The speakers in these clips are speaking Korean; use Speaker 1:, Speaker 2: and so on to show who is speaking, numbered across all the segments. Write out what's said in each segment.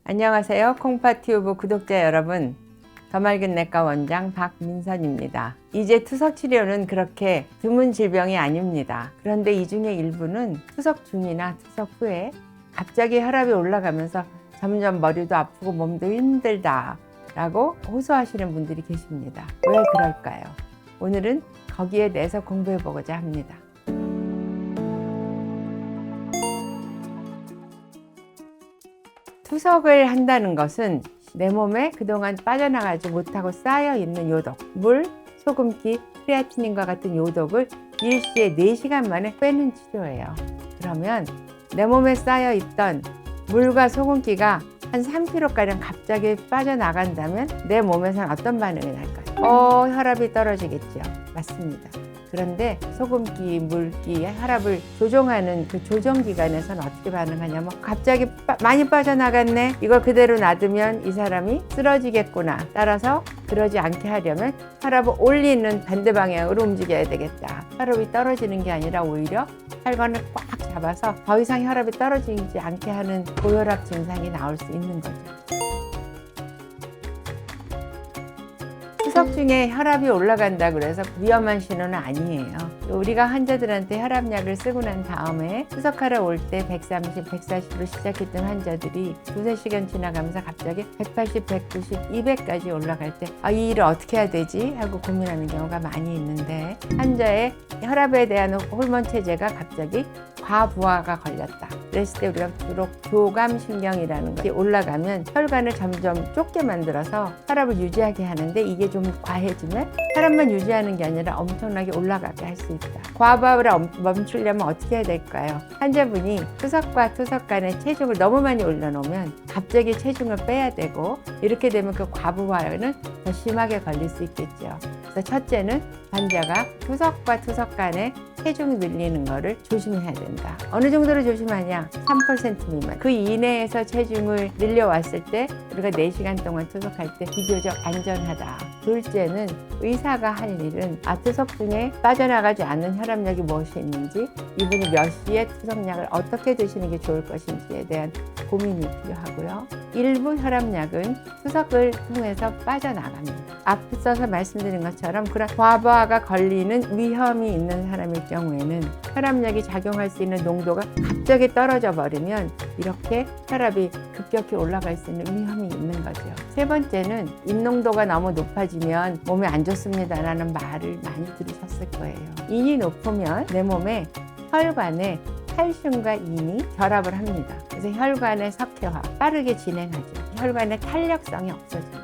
Speaker 1: 안녕하세요. 콩파튜브 구독자 여러분. 더 맑은 내과 원장 박민선입니다. 이제 투석 치료는 그렇게 드문 질병이 아닙니다. 그런데 이 중에 일부는 투석 중이나 투석 후에 갑자기 혈압이 올라가면서 점점 머리도 아프고 몸도 힘들다 라고 호소하시는 분들이 계십니다. 왜 그럴까요? 오늘은 거기에 대해서 공부해 보고자 합니다. 투석을 한다는 것은 내 몸에 그동안 빠져나가지 못하고 쌓여있는 요독, 물, 소금기, 크레아티닌과 같은 요독을 일시에 4시간 만에 빼는 치료예요. 그러면 내 몸에 쌓여있던 물과 소금기가 한 3kg가량 갑자기 빠져나간다면 내 몸에서는 어떤 반응이 날까요? 혈압이 떨어지겠죠. 맞습니다. 그런데 소금기, 물기, 혈압을 조종하는 그 조정기관에서는 어떻게 반응하냐면 갑자기 많이 빠져나갔네. 이걸 그대로 놔두면 이 사람이 쓰러지겠구나. 따라서 그러지 않게 하려면 혈압을 올리는 반대 방향으로 움직여야 되겠다. 혈압이 떨어지는 게 아니라 오히려 혈관을 꽉 잡아서 더 이상 혈압이 떨어지지 않게 하는 고혈압 증상이 나올 수 있는 거죠. 투석 중에 혈압이 올라간다 그래서 위험한 신호는 아니에요. 우리가 환자들한테 혈압약을 쓰고 난 다음에 투석하러 올 때 130, 140으로 시작했던 환자들이 2-3시간 지나가면서 갑자기 180, 190, 200까지 올라갈 때 이 일을 어떻게 해야 되지? 하고 고민하는 경우가 많이 있는데 환자의 혈압에 대한 호르몬 체제가 갑자기 과부하가 걸렸다. 그랬을 때 우리가 주로 교감신경이라는 것이 올라가면 혈관을 점점 좁게 만들어서 혈압을 유지하게 하는데 이게 좀 과해지면 혈압만 유지하는 게 아니라 엄청나게 올라가게 할 수 있다. 과부하를 멈추려면 어떻게 해야 될까요? 환자분이 투석과 투석 간의 체중을 너무 많이 올려놓으면 갑자기 체중을 빼야 되고 이렇게 되면 그 과부하는 더 심하게 걸릴 수 있겠죠. 그래서 첫째는 환자가 투석과 투석 간의 체중이 늘리는 거를 조심해야 된다. 어느 정도로 조심하냐? 3% 미만. 그 이내에서 체중을 늘려왔을 때 우리가 4시간 동안 투석할 때 비교적 안전하다. 둘째는 의사가 할 일은 투석 중에 빠져나가지 않는 혈압약이 무엇이 있는지, 이분이 몇 시에 투석약을 어떻게 드시는 게 좋을 것인지에 대한 고민이 필요하고요. 일부 혈압약은 투석을 통해서 빠져나갑니다. 앞서서 말씀드린 것처럼 그런 과부하가 걸리는 위험이 있는 사람일 경우에는 혈압약이 작용할 수 있는 농도가 갑자기 떨어져 버리면 이렇게 혈압이 급격히 올라갈 수 있는 위험이 있는 거죠. 세 번째는 인농도가 너무 높아지면 몸에 안 좋습니다라는 말을 많이 들으셨을 거예요. 인이 높으면 내 몸에 혈관에 칼슘과 인이 결합을 합니다. 그래서 혈관의 석회화 빠르게 진행하죠. 혈관의 탄력성이 없어집니다.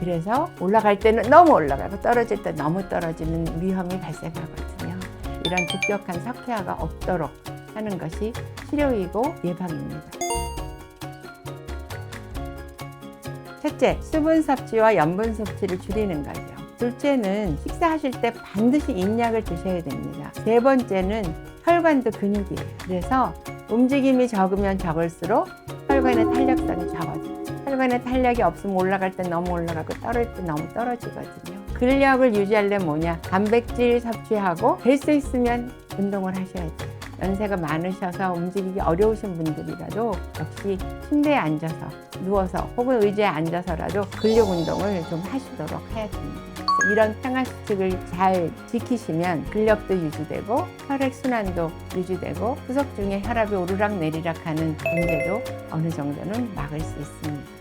Speaker 1: 그래서 올라갈 때는 너무 올라가고 떨어질 때 너무 떨어지는 위험이 발생하거든요. 이런 급격한 석회화가 없도록 하는 것이 치료이고 예방입니다. 첫째, 수분 섭취와 염분 섭취를 줄이는 거죠. 둘째는 식사하실 때 반드시 인약을 드셔야 됩니다. 세 번째는 혈관도 근육이에요. 그래서 움직임이 적으면 적을수록 혈관의 탄력성이 적어져요. 혈관에 탄력이 없으면 올라갈 때 너무 올라가고 떨어질 때 너무 떨어지거든요. 근력을 유지하려면 뭐냐? 단백질 섭취하고 될 수 있으면 운동을 하셔야 돼요. 연세가 많으셔서 움직이기 어려우신 분들이라도 역시 침대에 앉아서 누워서 혹은 의자에 앉아서라도 근력 운동을 좀 하시도록 해야 됩니다. 이런 생활수칙을 잘 지키시면 근력도 유지되고 혈액순환도 유지되고 투석 중에 혈압이 오르락 내리락 하는 문제도 어느 정도는 막을 수 있습니다.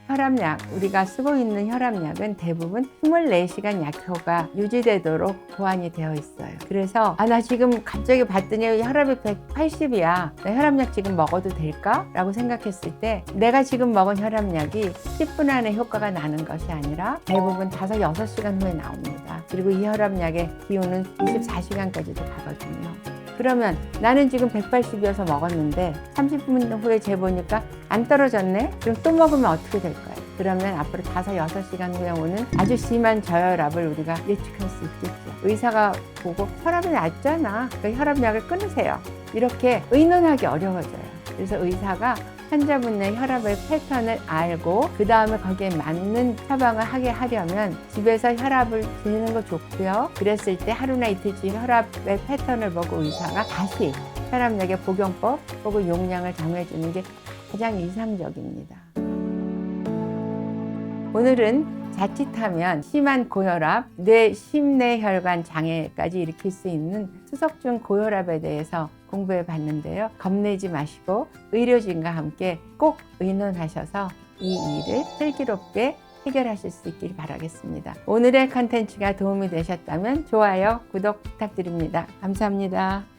Speaker 1: 혈압약, 우리가 쓰고 있는 혈압약은 대부분 24시간 약효가 유지되도록 보완이 되어 있어요. 그래서 나 지금 갑자기 봤더니 혈압이 180이야. 나 혈압약 지금 먹어도 될까? 라고 생각했을 때 내가 지금 먹은 혈압약이 10분 안에 효과가 나는 것이 아니라 대부분 5-6시간 후에 나옵니다. 그리고 이 혈압약의 기호는 24시간까지도 가거든요. 그러면 나는 지금 180이어서 먹었는데 30분 후에 재보니까 안 떨어졌네? 그럼 또 먹으면 어떻게 될까요? 그러면 앞으로 5-6시간 후에 오는 아주 심한 저혈압을 우리가 예측할 수 있겠죠. 의사가 보고 혈압이 낮잖아. 그러니까 혈압약을 끊으세요. 이렇게 의논하기 어려워져요. 그래서 의사가 환자분의 혈압의 패턴을 알고 그 다음에 거기에 맞는 처방을 하게 하려면 집에서 혈압을 재는 거 좋고요. 그랬을 때 하루나 이틀씩 혈압의 패턴을 보고 의사가 다시 혈압약의 복용법 혹은 용량을 정해주는 게 가장 이상적입니다. 오늘은 자칫하면 심한 고혈압, 심내혈관 장애까지 일으킬 수 있는 수석중 고혈압에 대해서 공부해 봤는데요. 겁내지 마시고 의료진과 함께 꼭 의논하셔서 이 일을 슬기롭게 해결하실 수 있길 바라겠습니다. 오늘의 컨텐츠가 도움이 되셨다면 좋아요, 구독 부탁드립니다. 감사합니다.